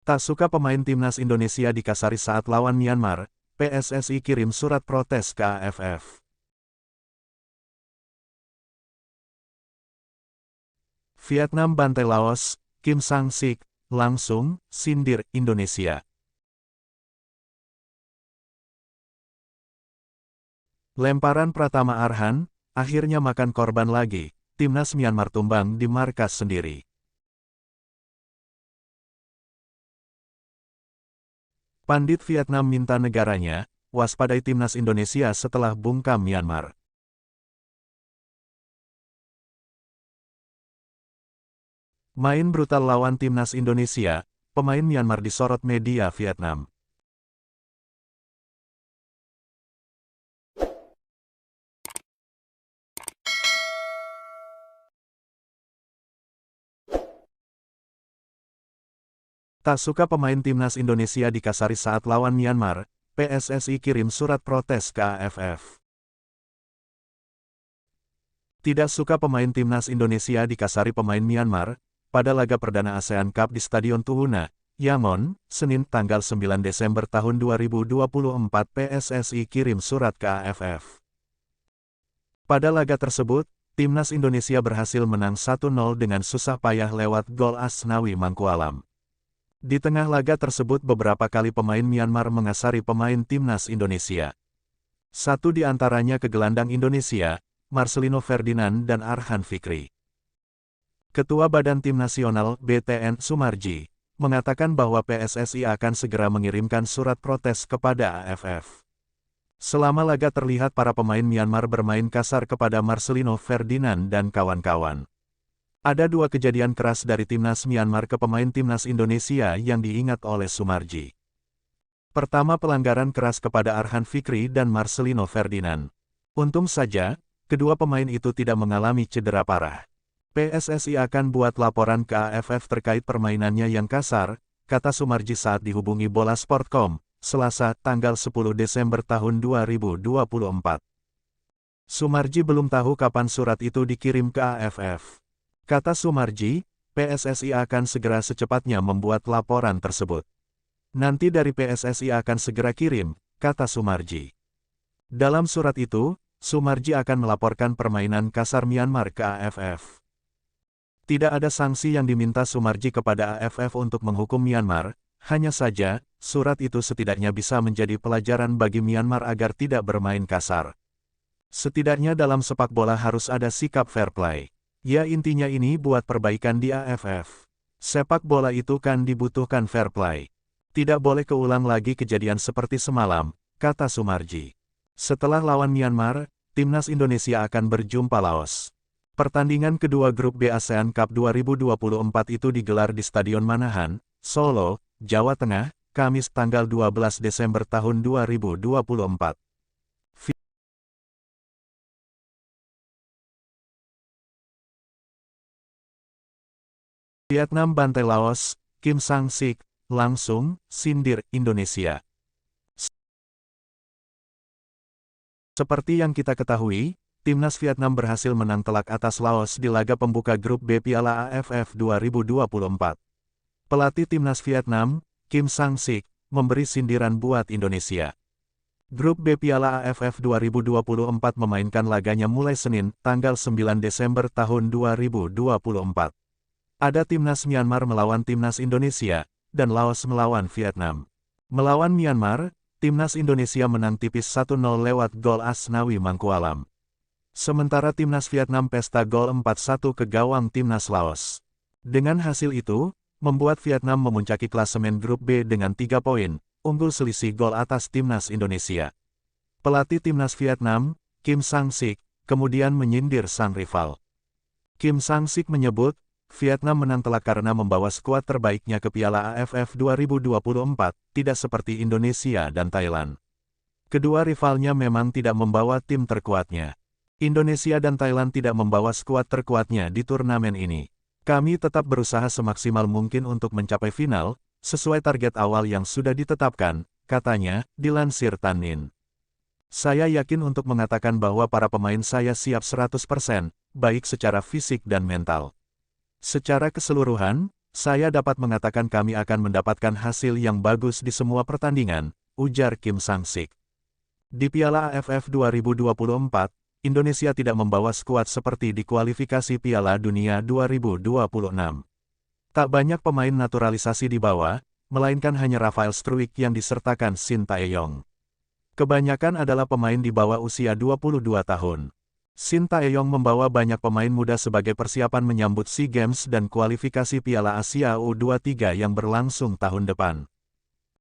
Tak suka pemain timnas Indonesia dikasari saat lawan Myanmar, PSSI kirim surat protes ke AFF. Vietnam bantai Laos, Kim Sang-sik, langsung, sindir, Indonesia. Lemparan Pratama Arhan, akhirnya makan korban lagi, timnas Myanmar tumbang di markas sendiri. Pandit Vietnam minta negaranya, waspadai timnas Indonesia setelah bungkam Myanmar. Main brutal lawan timnas Indonesia, pemain Myanmar disorot media Vietnam. Tak suka pemain timnas Indonesia dikasari saat lawan Myanmar, PSSI kirim surat protes ke AFF. Tidak suka pemain timnas Indonesia dikasari pemain Myanmar, pada laga perdana ASEAN Cup di Stadion Tuhuna, Yangon, Senin tanggal 9 Desember tahun 2024 PSSI kirim surat ke AFF. Pada laga tersebut, timnas Indonesia berhasil menang 1-0 dengan susah payah lewat gol Asnawi Mangkualam. Di tengah laga tersebut beberapa kali pemain Myanmar mengasari pemain timnas Indonesia. Satu di antaranya ke gelandang Indonesia, Marcelino Ferdinand dan Arhan Fikri. Ketua Badan Tim Nasional (BTN) Sumarji, mengatakan bahwa PSSI akan segera mengirimkan surat protes kepada AFF. Selama laga terlihat para pemain Myanmar bermain kasar kepada Marcelino Ferdinand dan kawan-kawan. Ada dua kejadian keras dari timnas Myanmar ke pemain timnas Indonesia yang diingat oleh Sumarji. Pertama, pelanggaran keras kepada Arhan Fikri dan Marcelino Ferdinand. Untung saja, kedua pemain itu tidak mengalami cedera parah. PSSI akan buat laporan ke AFF terkait permainannya yang kasar, kata Sumarji saat dihubungi Bolasport.com, Selasa, tanggal 10 Desember tahun 2024. Sumarji belum tahu kapan surat itu dikirim ke AFF. Kata Sumarji, PSSI akan segera secepatnya membuat laporan tersebut. Nanti dari PSSI akan segera kirim, kata Sumarji. Dalam surat itu, Sumarji akan melaporkan permainan kasar Myanmar ke AFF. Tidak ada sanksi yang diminta Sumarji kepada AFF untuk menghukum Myanmar, hanya saja, surat itu setidaknya bisa menjadi pelajaran bagi Myanmar agar tidak bermain kasar. Setidaknya dalam sepak bola harus ada sikap fair play. Ya, intinya ini buat perbaikan di AFF. Sepak bola itu kan dibutuhkan fair play. Tidak boleh keulang lagi kejadian seperti semalam, kata Sumarji. Setelah lawan Myanmar, timnas Indonesia akan berjumpa Laos. Pertandingan kedua grup B ASEAN Cup 2024 itu digelar di Stadion Manahan, Solo, Jawa Tengah, Kamis tanggal 12 Desember tahun 2024. Vietnam bantai Laos, Kim Sang-sik, langsung, sindir, Indonesia. Seperti yang kita ketahui, timnas Vietnam berhasil menang telak atas Laos di laga pembuka grup B Piala AFF 2024. Pelatih timnas Vietnam, Kim Sang-sik, memberi sindiran buat Indonesia. Grup B Piala AFF 2024 memainkan laganya mulai Senin, tanggal 9 Desember tahun 2024. Ada timnas Myanmar melawan timnas Indonesia, dan Laos melawan Vietnam. Melawan Myanmar, timnas Indonesia menang tipis 1-0 lewat gol Asnawi Mangkualam. Sementara timnas Vietnam pesta gol 4-1 ke gawang timnas Laos. Dengan hasil itu, membuat Vietnam memuncaki klasemen grup B dengan 3 poin, unggul selisih gol atas timnas Indonesia. Pelatih timnas Vietnam, Kim Sang-sik, kemudian menyindir sang rival. Kim Sang-sik menyebut, Vietnam menang telak karena membawa skuad terbaiknya ke Piala AFF 2024, tidak seperti Indonesia dan Thailand. Kedua rivalnya memang tidak membawa tim terkuatnya. Indonesia dan Thailand tidak membawa skuad terkuatnya di turnamen ini. Kami tetap berusaha semaksimal mungkin untuk mencapai final, sesuai target awal yang sudah ditetapkan, katanya, dilansir Tanin. Saya yakin untuk mengatakan bahwa para pemain saya siap 100%, baik secara fisik dan mental. Secara keseluruhan, Saya dapat mengatakan kami akan mendapatkan hasil yang bagus di semua pertandingan, ujar Kim Sang-sik. Di Piala AFF 2024, Indonesia tidak membawa skuad seperti di kualifikasi Piala Dunia 2026. Tak banyak pemain naturalisasi dibawa, melainkan hanya Rafael Struijk yang disertakan Shin Tae-yong. Kebanyakan adalah pemain di bawah usia 22 tahun. Shin Tae-yong membawa banyak pemain muda sebagai persiapan menyambut SEA Games dan kualifikasi Piala Asia U23 yang berlangsung tahun depan.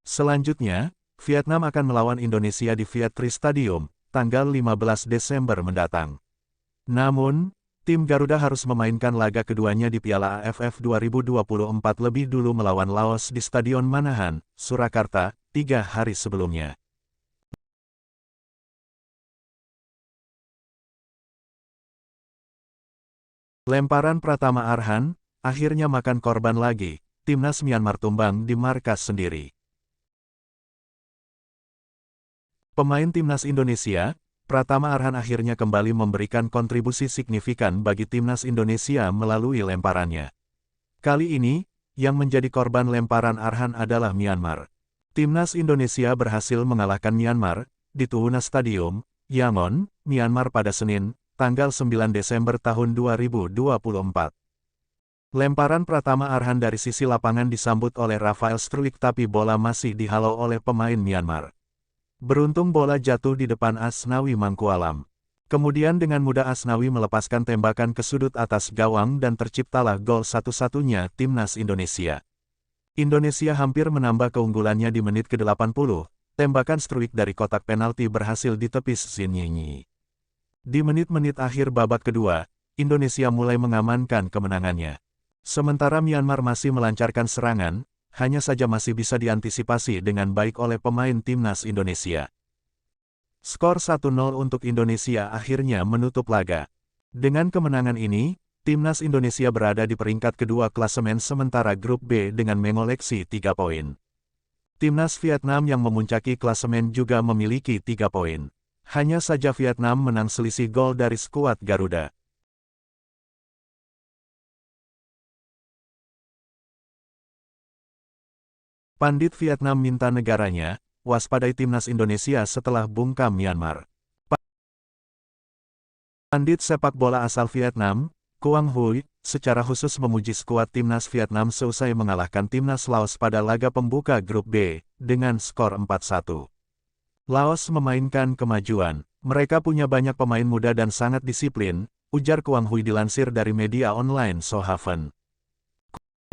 Selanjutnya, Vietnam akan melawan Indonesia di Viet Tri Stadium, tanggal 15 Desember mendatang. Namun, tim Garuda harus memainkan laga keduanya di Piala AFF 2024 lebih dulu melawan Laos di Stadion Manahan, Surakarta, 3 hari sebelumnya. Lemparan Pratama Arhan, akhirnya makan korban lagi, timnas Myanmar tumbang di markas sendiri. Pemain timnas Indonesia, Pratama Arhan akhirnya kembali memberikan kontribusi signifikan bagi timnas Indonesia melalui lemparannya. Kali ini, yang menjadi korban lemparan Arhan adalah Myanmar. Timnas Indonesia berhasil mengalahkan Myanmar, di Tuhuna Stadium, Yangon, Myanmar pada Senin, tanggal 9 Desember tahun 2024. Lemparan Pratama Arhan dari sisi lapangan disambut oleh Rafael Struijk tapi bola masih dihalau oleh pemain Myanmar. Beruntung bola jatuh di depan Asnawi Mangkualam. Kemudian dengan mudah Asnawi melepaskan tembakan ke sudut atas gawang dan terciptalah gol satu-satunya timnas Indonesia. Indonesia hampir menambah keunggulannya di menit ke-80, tembakan Struijk dari kotak penalti berhasil ditepis Shin Yinyi. Di menit-menit akhir babak kedua, Indonesia mulai mengamankan kemenangannya. Sementara Myanmar masih melancarkan serangan, hanya saja masih bisa diantisipasi dengan baik oleh pemain timnas Indonesia. Skor 1-0 untuk Indonesia akhirnya menutup laga. Dengan kemenangan ini, timnas Indonesia berada di peringkat kedua klasemen sementara grup B dengan mengoleksi 3 poin. Timnas Vietnam yang memuncaki klasemen juga memiliki 3 poin. Hanya saja Vietnam menang selisih gol dari skuad Garuda. Pandit Vietnam minta negaranya waspadai timnas Indonesia setelah bungkam Myanmar. Pandit sepak bola asal Vietnam, Quang Huy, secara khusus memuji skuad timnas Vietnam seusai mengalahkan timnas Laos pada laga pembuka grup B, dengan skor 4-1. Laos memainkan kemajuan, mereka punya banyak pemain muda dan sangat disiplin, ujar Quang Huy dilansir dari media online Sohaven.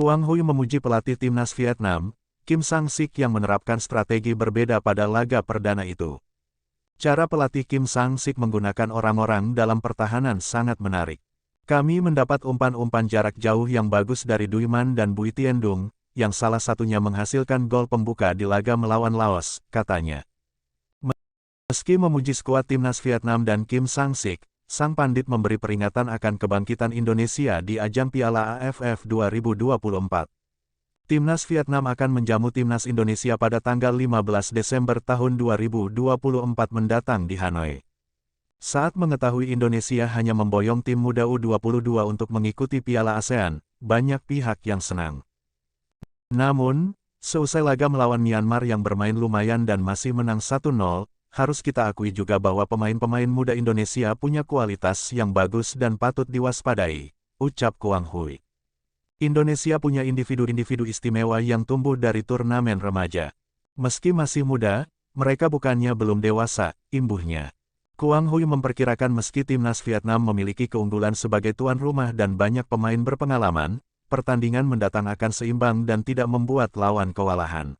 Quang Huy memuji pelatih timnas Vietnam, Kim Sang-sik yang menerapkan strategi berbeda pada laga perdana itu. Cara pelatih Kim Sang-sik menggunakan orang-orang dalam pertahanan sangat menarik. Kami mendapat umpan-umpan jarak jauh yang bagus dari Duy Man dan Bui Tien Dung, yang salah satunya menghasilkan gol pembuka di laga melawan Laos, katanya. Meski memuji skuad timnas Vietnam dan Kim Sang-sik, sang pandit memberi peringatan akan kebangkitan Indonesia di ajang Piala AFF 2024. Timnas Vietnam akan menjamu timnas Indonesia pada tanggal 15 Desember tahun 2024 mendatang di Hanoi. Saat mengetahui Indonesia hanya memboyong tim muda U22 untuk mengikuti Piala ASEAN, banyak pihak yang senang. Namun, seusai laga melawan Myanmar yang bermain lumayan dan masih menang 1-0, harus kita akui juga bahwa pemain-pemain muda Indonesia punya kualitas yang bagus dan patut diwaspadai, ucap Quang Huy. Indonesia punya individu-individu istimewa yang tumbuh dari turnamen remaja. Meski masih muda, mereka bukannya belum dewasa, imbuhnya. Quang Huy memperkirakan meski timnas Vietnam memiliki keunggulan sebagai tuan rumah dan banyak pemain berpengalaman, pertandingan mendatang akan seimbang dan tidak membuat lawan kewalahan.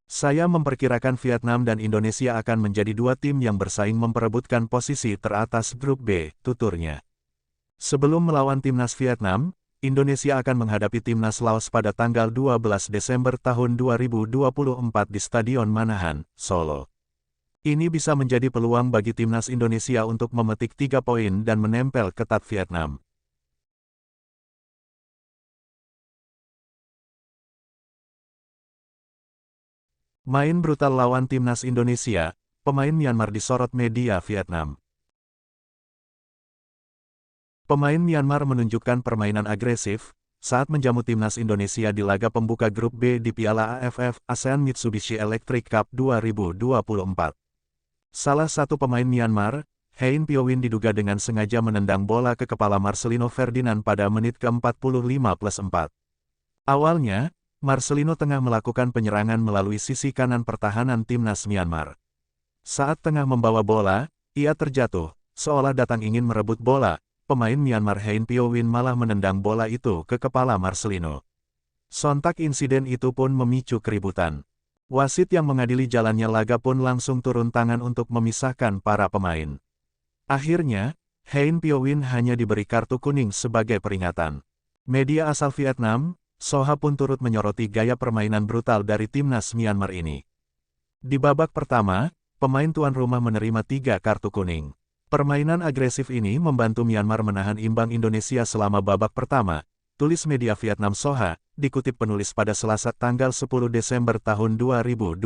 Saya memperkirakan Vietnam dan Indonesia akan menjadi dua tim yang bersaing memperebutkan posisi teratas grup B, tuturnya. Sebelum melawan timnas Vietnam, Indonesia akan menghadapi timnas Laos pada tanggal 12 Desember tahun 2024 di Stadion Manahan, Solo. Ini bisa menjadi peluang bagi timnas Indonesia untuk memetik 3 poin dan menempel ketat Vietnam. Main brutal lawan timnas Indonesia, pemain Myanmar disorot media Vietnam. Pemain Myanmar menunjukkan permainan agresif, saat menjamu timnas Indonesia di laga pembuka grup B di Piala AFF ASEAN Mitsubishi Electric Cup 2024. Salah satu pemain Myanmar, Hein Piowin diduga dengan sengaja menendang bola ke kepala Marcelino Ferdinand pada menit ke-45+4. Awalnya, Marcelino tengah melakukan penyerangan melalui sisi kanan pertahanan timnas Myanmar. Saat tengah membawa bola, ia terjatuh, seolah datang ingin merebut bola. Pemain Myanmar Hein Piowin malah menendang bola itu ke kepala Marcelino. Sontak insiden itu pun memicu keributan. Wasit yang mengadili jalannya laga pun langsung turun tangan untuk memisahkan para pemain. Akhirnya, Hein Piowin hanya diberi kartu kuning sebagai peringatan. Media asal Vietnam, Soha pun turut menyoroti gaya permainan brutal dari timnas Myanmar ini. Di babak pertama, pemain tuan rumah menerima 3 kartu kuning. Permainan agresif ini membantu Myanmar menahan imbang Indonesia selama babak pertama, tulis media Vietnam Soha, dikutip penulis pada Selasa tanggal 10 Desember tahun 2024.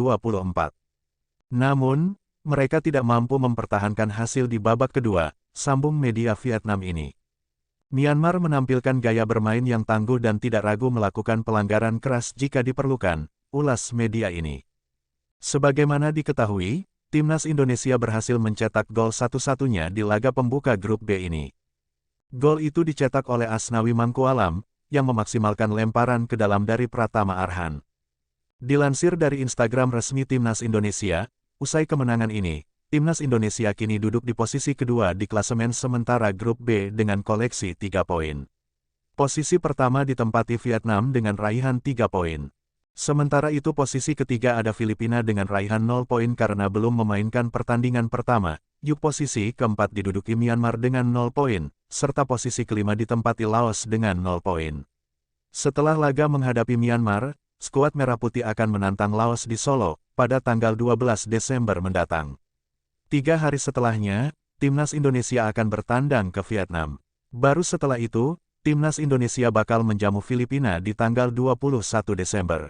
Namun, mereka tidak mampu mempertahankan hasil di babak kedua, sambung media Vietnam ini. Myanmar menampilkan gaya bermain yang tangguh dan tidak ragu melakukan pelanggaran keras jika diperlukan, ulas media ini. Sebagaimana diketahui, timnas Indonesia berhasil mencetak gol satu-satunya di laga pembuka grup B ini. Gol itu dicetak oleh Asnawi Mangkualam, yang memaksimalkan lemparan ke dalam dari Pratama Arhan. Dilansir dari Instagram resmi timnas Indonesia, usai kemenangan ini, timnas Indonesia kini duduk di posisi kedua di klasemen sementara grup B dengan koleksi 3 poin. Posisi pertama ditempati Vietnam dengan raihan 3 poin. Sementara itu posisi ketiga ada Filipina dengan raihan 0 poin karena belum memainkan pertandingan pertama, posisi keempat diduduki Myanmar dengan 0 poin, serta posisi kelima ditempati Laos dengan 0 poin. Setelah laga menghadapi Myanmar, skuad Merah Putih akan menantang Laos di Solo, pada tanggal 12 Desember mendatang. 3 hari setelahnya, timnas Indonesia akan bertandang ke Vietnam. Baru setelah itu, timnas Indonesia bakal menjamu Filipina di tanggal 21 Desember.